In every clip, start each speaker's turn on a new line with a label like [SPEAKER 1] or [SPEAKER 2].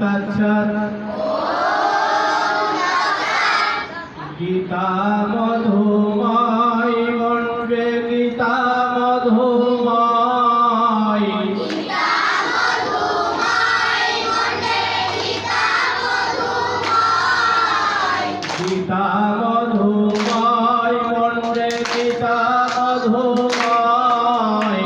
[SPEAKER 1] তৎসৎ। গীতা মধুময় মন্ত্রে গীতা মধুময়। গীতা মধুময় মন্ত্রে গীতা মধুময়।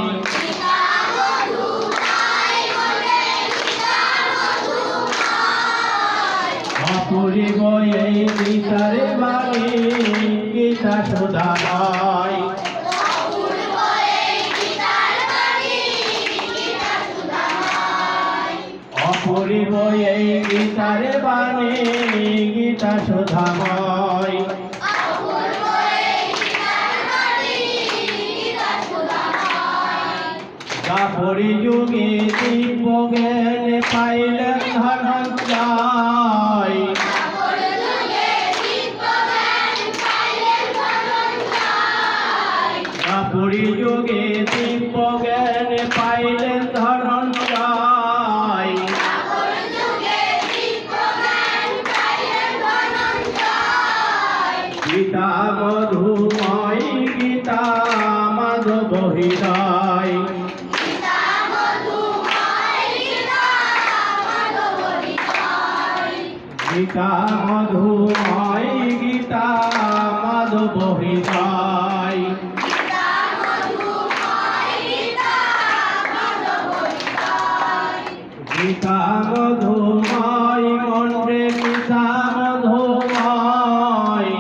[SPEAKER 1] অপূর্ব এই গীতার বাণী গীতা সুধাময়। অপূর্ব এই গীতার বাণী গীতা সুধাময়। দ্বাপরি যুগে দিব্য জ্ঞান পাইলেন ধনঞ্জয়। দ্বাপরি যুগে দিব্য জ্ঞান পাইলেন ধনঞ্জয়। গীতা মধুময় গীতা মাধব হৃদয়। গীতা মধুময় গীতা মাধব হৃদয়। গীতা মধুময় মন্ত্রে গীতা মধুময়।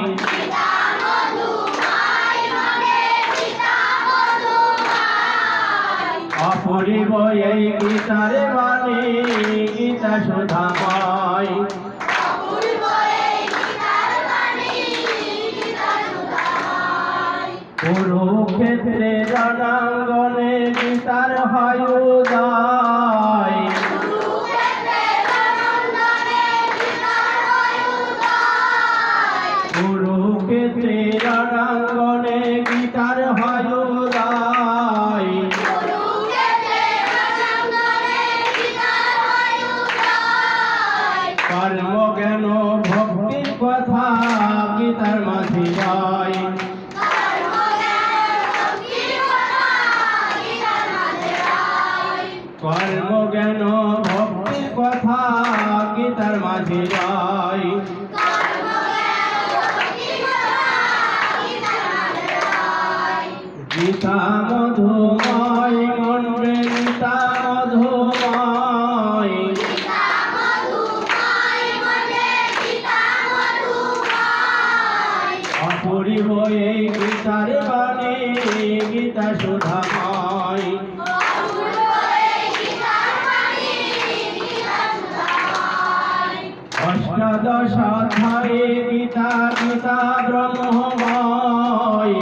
[SPEAKER 1] অপূর্ব এই গীতার বাণী গীতা সুধাময়। কুরুক্ষেত্রে রণাঙ্গনে গীতার হয় উদয়। কুরুক্ষেত্রে রণাঙ্গনে গীতার হয় উদয়। কর্ম জ্ঞান ভক্তির কথা গীতার মাঝে যায়। কর্ম জ্ঞান ভক্তির কথা গীতার মাঝে যায়। গীতা মধুময় মন্ত্রে গীতা মধুময়। অপূর্ব এই গীতার বাণী গীতা সুধাময়। অষ্টাদশ অধ্যায়ে গীতা গীতা ব্রহ্মময়।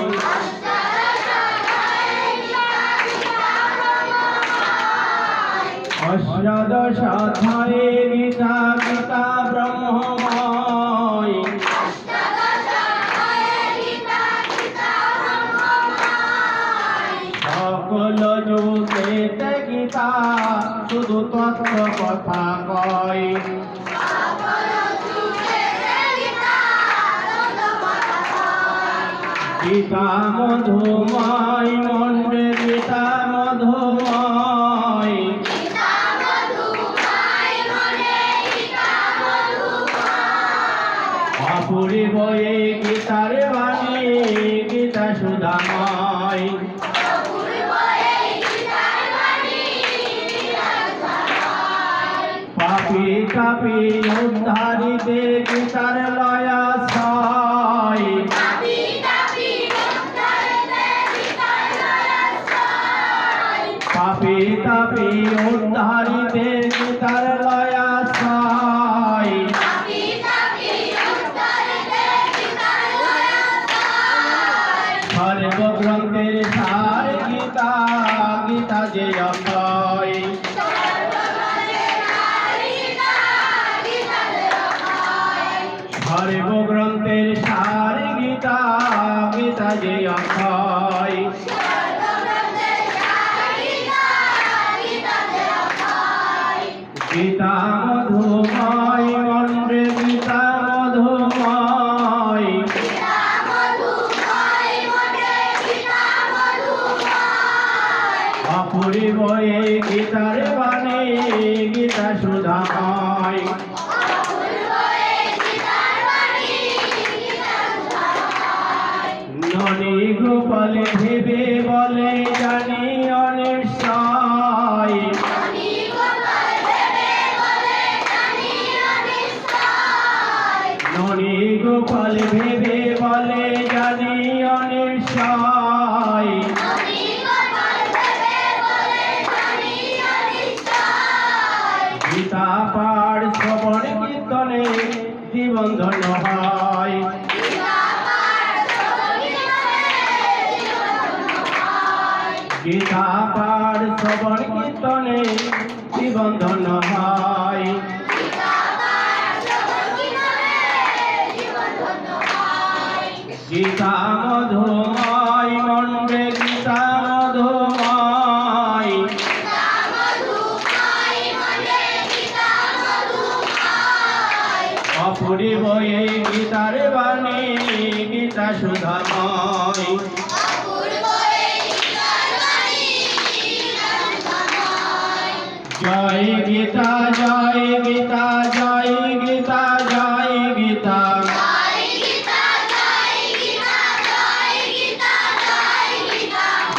[SPEAKER 1] অষ্টাদশ অধ্যায়ে গীতা গীতা ব্রহ্মময়। সকল যুগেতে গীতা শুধু তত্ত্ব কথা কয়। গীতা মধুময় মন্ত্রে গীতা মধুময়। অপূর্ব এই গীতার বাণী গীতা সুধাময়। পাপী তাপী উদ্ধারিতে গীতার লয়াশ্রয়। পাপী তাপী উদ্ধারিতে গীতার লয়াশ্রয়। সর্বগ্রন্থের সার গীতা গীতা যে অক্ষয়। সর্বগ্রন্থের সার গীতা গীতা যে অক্ষয়। গীতা মধু সুধাময় ননী গোপাল ভেবে বলে জানি অনিশ্চয় ননী গোপাল ভেবে বলে জানি অনিশ্চয় গীতা পাঠ শ্রবণ কীর্তনে জীবন ধন্য হয় গীতা পাঠ শ্রবণ কীর্তনে জীবন ধন্য হয় গীতা মধুময় মন্ডে গীতা মধুময় অপূর্ব এই গীতার বাণী গীতা সুধাময় জয় গীতা জয় গীতা জয় গীতা জয় গীতা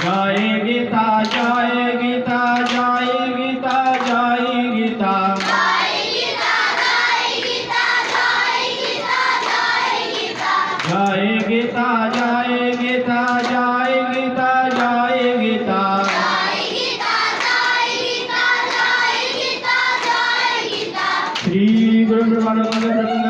[SPEAKER 1] জয় গীতা জয় গীতা জয় গীতা জয় গীতা জয় গীতা জয় গীতা জয় গীতা জয় গীতা শ্রী গুরু ব্রহ্মানন্দ